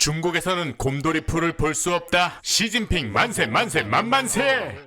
중국에서는 곰돌이푸를 볼 수 없다. 시진핑 만세 만세 만만세.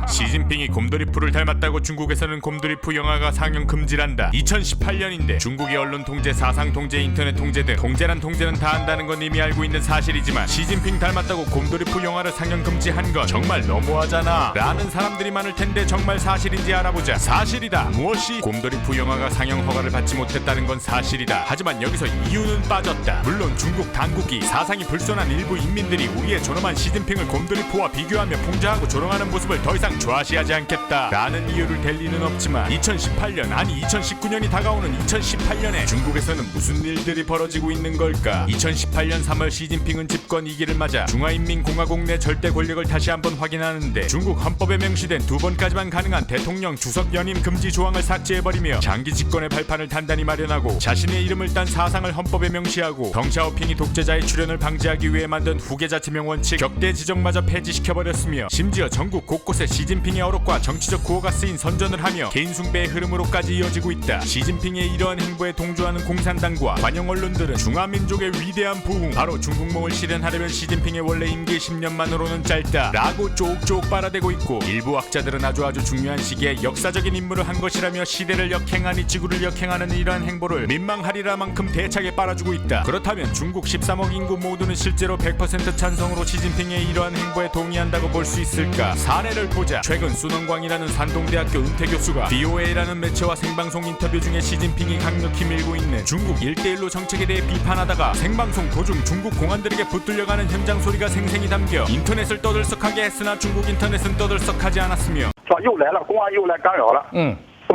시진핑이 곰돌이푸를 닮았다고 중국에서는 곰돌이푸 영화가 상영 금지란다. 2018년인데 중국의 언론 통제, 사상 통제, 인터넷 통제 등 통제란 통제는 다 한다는 건 이미 알고 있는 사실이지만 시진핑 닮았다고 곰돌이푸 영화를 상영 금지한 건 정말 너무하잖아 라는 사람들이 많을 텐데 정말 사실인지 알아보자. 사실이다. 무엇이? 곰돌이푸 영화가 상영 허가를 받지 못했다는 건 사실이다. 하지만 여기서 이유는 빠졌다. 물론 중국 당국이 사상이 불손한 일부 인민들이 우리의 존엄한 시진핑을 곰돌이푸와 비교하며 풍자하고 조롱하는 모습을 더 이상 좌시하지 않겠다 라는 이유를 댈 리는 없지만 2018년 아니 2019년이 다가오는 2018년에 중국에서는 무슨 일들이 벌어지고 있는 걸까? 2018년 3월 시진핑은 집권 2기를 맞아 중화인민공화국 내 절대 권력을 다시 한번 확인하는데 중국 헌법에 명시된 2번까지만 가능한 대통령 주석 연임 금지 조항을 삭제해버리며 장기 집권의 발판을 단단히 마련하고 자신의 이름을 딴 사상을 헌법에 명시하고 덩샤오핑이 독재자의 출현을 방지하기 위해 만든 후계자치명 원칙 격대 지정마저 폐지시켜버렸으며 심지어 전국 곳곳에 시진핑의 어록과 정치적 구호가 쓰인 선전을 하며 개인 숭배의 흐름으로까지 이어지고 있다. 시진핑의 이러한 행보에 동조하는 공산당과 관영 언론들은 중화민족의 위대한 부흥, 바로 중국몽을 실현하려면 시진핑의 원래 임기 10년만으로는 짧다 라고 쪽쪽 빨아대고 있고, 일부 학자들은 아주 중요한 시기에 역사적인 임무를 한 것이라며 시대를 역행하니 지구를 역행하는 이러한 행보를 민망하리라 만큼 대차게 빨아주고 있다. 그렇다면 중국 13억 인구 모두는 실제로 100% 찬성으로 시진핑의 이러한 행보에 동의한다고 볼 수 있을까? 사례를 보자. 최근 순원광이라는 산동대학교 은퇴 교수가 BOA라는 매체와 생방송 인터뷰 중에 시진핑이 강력히 밀고 있는 중국 1대1로 정책에 대해 비판하다가 생방송 도중 중국 공안들에게 붙들려가는 현장 소리가 생생히 담겨 인터넷을 떠들썩하게 했으나 중국 인터넷은 떠들썩하지 않았으며 又来了，公安又来干扰了。怎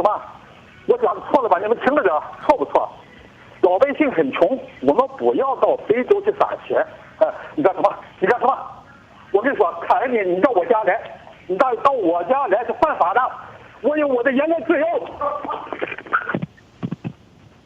么？我讲错了吧？你们听着点，错不错？老百姓很穷，我们不要到非洲去撒钱。你干什么？我跟你说，看你到我家来，你到我家来是犯法的，我有我的言论自由。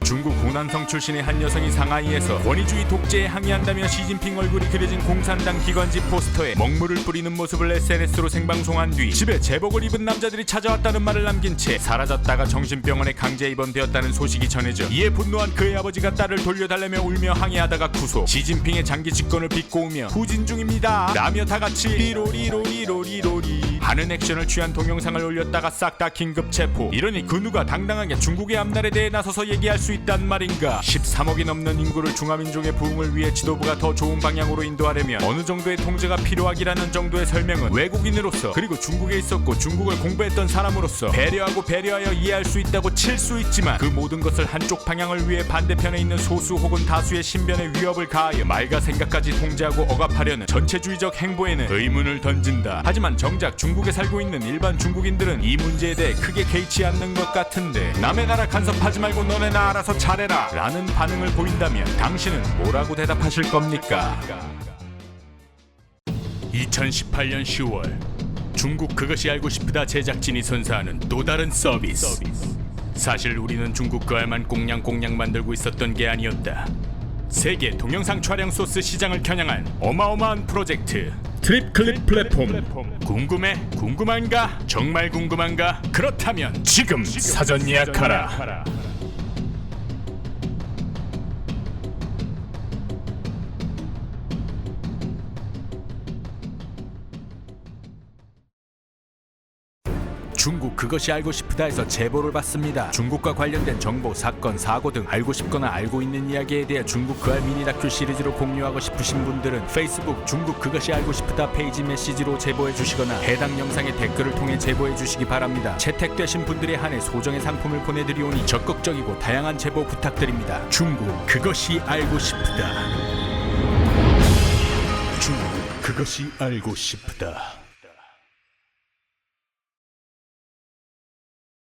중국湖南성 출신의 한 여성이 상하이에서 권위주의 독재에 항의한다며 시진핑 얼굴이 그려진 공산당 기관지 포스터에 먹물을 뿌리는 모습을 SNS로 생방송한 뒤 집에 제복을 입은 남자들이 찾아왔다는 말을 남긴 채 사라졌다가 정신병원에 강제 입원되었다는 소식이 전해져 이에 분노한 그의 아버지가 딸을 돌려달라며 울며 항의하다가 구속. 시진핑의 장기 집권을 비꼬으며 후진 중입니다 라며 다같이 리로리로리로리로리 하는 액션을 취한 동영상을 올렸다가 싹 다 긴급 체포. 이러니 그 누가 당당하게 중국의 앞날에 대해 나서서 얘기할 수 있단 말인가? 13억이 넘는 인구를 중화민족의 부흥을 위해 지도부가 더 좋은 방향으로 인도하려면 어느 정도의 통제가 필요하기라는 정도의 설명은 외국인으로서, 그리고 중국에 있었고 중국을 공부했던 사람으로서 배려하여 이해할 수 있다고 칠 수 있지만, 그 모든 것을 한쪽 방향을 위해 반대편에 있는 소수 혹은 다수의 신변에 위협을 가하여 말과 생각까지 통제하고 억압하려는 전체주의적 행보에는 의문을 던진다. 하지만 정작 중국에 살고 있는 일반 중국인들은 이 문제에 대해 크게 개의치 않는 것 같은데, 남의 나라 간섭하지 말고 너네나 알아서 잘해라 라는 반응을 보인다면 당신은 뭐라고 대답하실 겁니까? 2018년 10월 중국 그것이 알고 싶다 제작진이 선사하는 또 다른 서비스. 사실 우리는 중국 그 알만 꽁냥꽁냥 만들고 있었던 게 아니었다. 세계 동영상 촬영 소스 시장을 겨냥한 어마어마한 프로젝트 트립클립 플랫폼. 궁금해? 궁금한가? 정말 궁금한가? 그렇다면 지금 사전 예약하라. 중국 그것이 알고 싶다에서 제보를 받습니다. 중국과 관련된 정보, 사건, 사고 등 알고 싶거나 알고 있는 이야기에 대해 중국 그알 미니 다큐 시리즈로 공유하고 싶으신 분들은 페이스북 중국 그것이 알고 싶다 페이지 메시지로 제보해 주시거나 해당 영상의 댓글을 통해 제보해 주시기 바랍니다. 채택되신 분들에 한해 소정의 상품을 보내드리오니 적극적이고 다양한 제보 부탁드립니다. 중국 그것이 알고 싶다. 중국 그것이 알고 싶다.